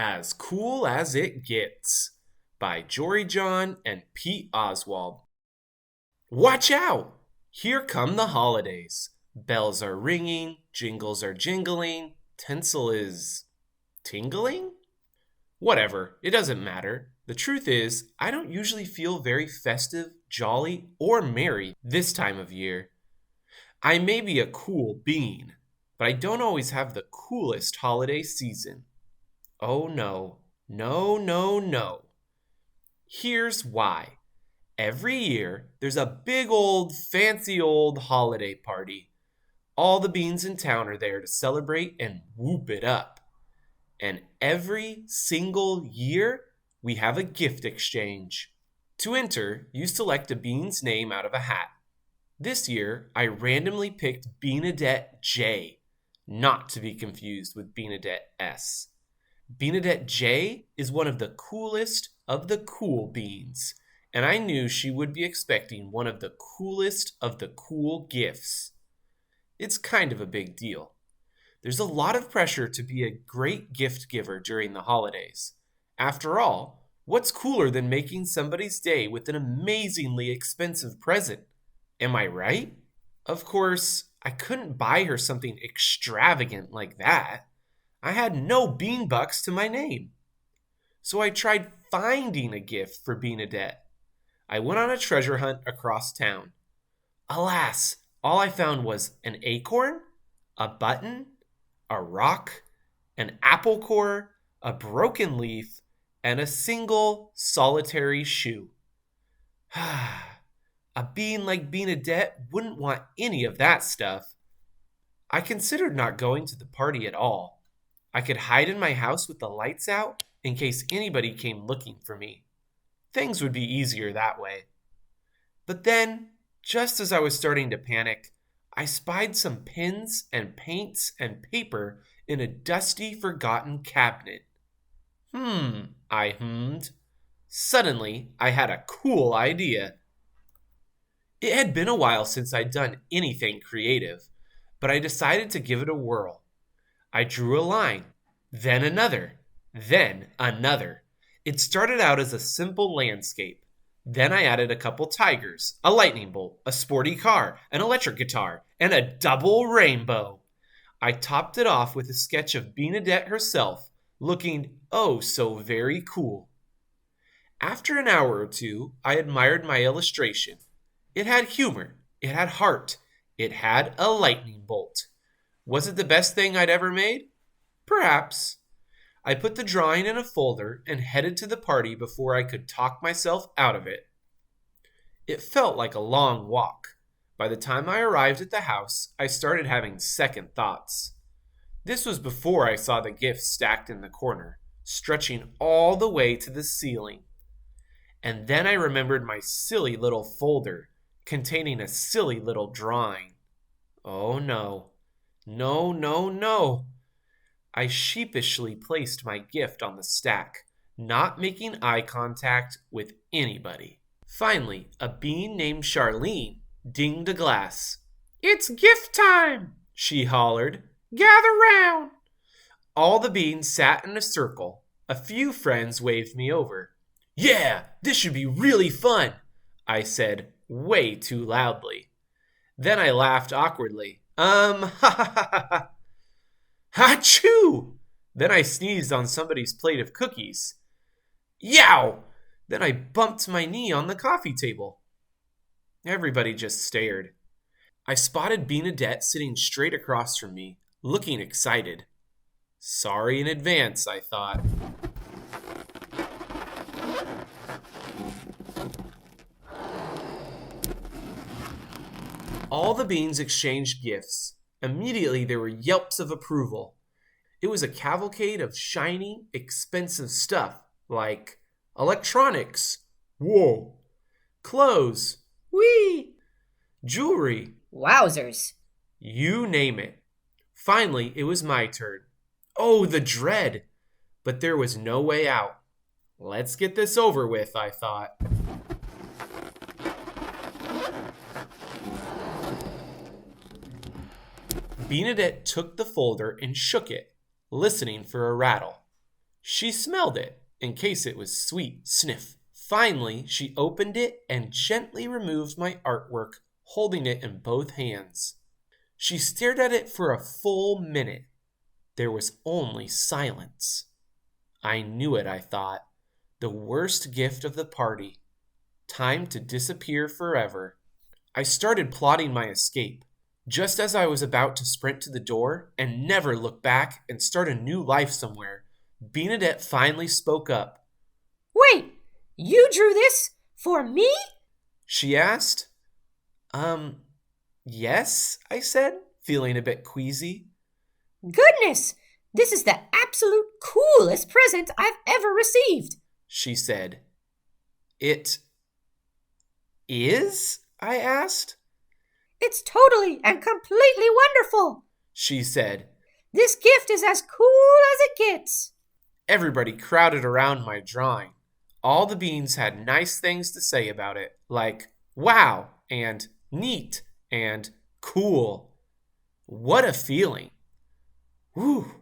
As Cool as It Gets by Jory John and Pete Oswald. Watch out! Here come the holidays. Bells are ringing, jingles are jingling, tinsel is tingling? Whatever, it doesn't matter. The truth is, I don't usually feel very festive, jolly, or merry this time of year. I may be a cool bean, but I don't always have the coolest holiday season. Oh no, no, no, no. Here's why. Every year, there's a big old, fancy old holiday party. All the beans in town are there to celebrate and whoop it up. And every single year, we have a gift exchange. To enter, you select a bean's name out of a hat. This year, I randomly picked Beanadette J, not to be confused with Beanadette S. Beanadette J is one of the coolest of the cool beans, and I knew she would be expecting one of the coolest of the cool gifts. It's kind of a big deal. There's a lot of pressure to be a great gift giver during the holidays. After all, what's cooler than making somebody's day with an amazingly expensive present? Am I right? Of course, I couldn't buy her something extravagant like that. I had no bean bucks to my name. So I tried finding a gift for Beanadette. I went on a treasure hunt across town. Alas, all I found was an acorn, a button, a rock, an apple core, a broken leaf, and a single solitary shoe. A bean like Beanadette wouldn't want any of that stuff. I considered not going to the party at all. I could hide in my house with the lights out in case anybody came looking for me. Things would be easier that way. But then, just as I was starting to panic, I spied some pens and paints and paper in a dusty, forgotten cabinet. I hummed. Suddenly, I had a cool idea. It had been a while since I'd done anything creative, but I decided to give it a whirl. I drew a line, then another, then another. It started out as a simple landscape. Then I added a couple tigers, a lightning bolt, a sporty car, an electric guitar, and a double rainbow. I topped it off with a sketch of Beanadette herself, looking oh so very cool. After an hour or two, I admired my illustration. It had humor, it had heart, it had a lightning bolt. Was it the best thing I'd ever made? Perhaps. I put the drawing in a folder and headed to the party before I could talk myself out of it. It felt like a long walk. By the time I arrived at the house, I started having second thoughts. This was before I saw the gifts stacked in the corner, stretching all the way to the ceiling. And then I remembered my silly little folder containing a silly little drawing. Oh no. No, no, no. I sheepishly placed my gift on the stack, not making eye contact with anybody. Finally, a bean named Charlene dinged a glass. "It's gift time," she hollered. "Gather round." All the beans sat in a circle. A few friends waved me over. "Yeah, this should be really fun," I said way too loudly. Then I laughed awkwardly. Ha ha ha ha. Achoo! Then I sneezed on somebody's plate of cookies. Yow! Then I bumped my knee on the coffee table. Everybody just stared. I spotted Beanadette sitting straight across from me, looking excited. Sorry in advance, I thought. All the beans exchanged gifts. Immediately there were yelps of approval. It was a cavalcade of shiny, expensive stuff like electronics, whoa, clothes, whee, jewelry, Wowzers. you name it. Finally, it was my turn. Oh, the dread! But there was no way out. Let's get this over with, I thought. Beanadette took the folder and shook it, listening for a rattle. She smelled it, in case it was sweet. Sniff. Finally, she opened it and gently removed my artwork, holding it in both hands. She stared at it for a full minute. There was only silence. I knew it, I thought. The worst gift of the party. Time to disappear forever. I started plotting my escape. Just as I was about to sprint to the door and never look back and start a new life somewhere, Beanadette finally spoke up. Wait, you drew this for me? She asked. Yes, I said, feeling a bit queasy. Goodness, this is the absolute coolest present I've ever received, She said. It is? I asked. It's totally and completely wonderful. She said. This gift is as cool as it gets. Everybody crowded around my drawing. All the beans had nice things to say about it, like wow and neat and cool. What a feeling. Whew.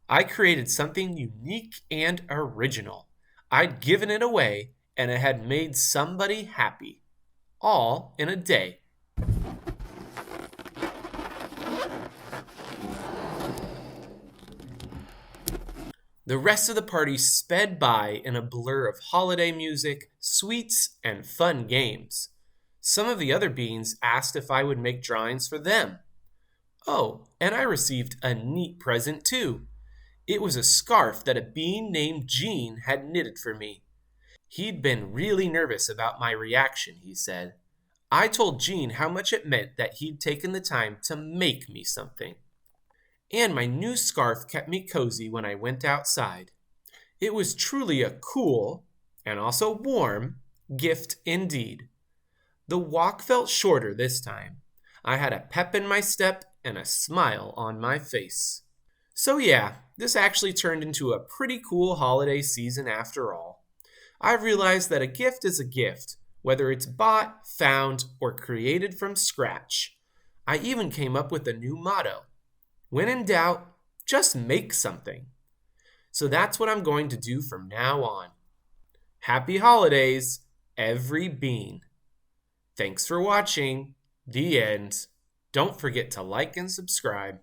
I created something unique and original. I'd given it away and it had made somebody happy. All in a day. The rest of the party sped by in a blur of holiday music, sweets, and fun games. Some of the other beans asked if I would make drawings for them. Oh, and I received a neat present too. It was a scarf that a bean named Jean had knitted for me. He'd been really nervous about my reaction, he said. I told Jean how much it meant that he'd taken the time to make me something. And my new scarf kept me cozy when I went outside. It was truly a cool, and also warm, gift indeed. The walk felt shorter this time. I had a pep in my step and a smile on my face. So yeah, this actually turned into a pretty cool holiday season after all. I've realized that a gift is a gift, whether it's bought, found, or created from scratch. I even came up with a new motto. When in doubt, just make something. So that's what I'm going to do from now on. Happy holidays, every bean. Thanks for watching. The end. Don't forget to like and subscribe.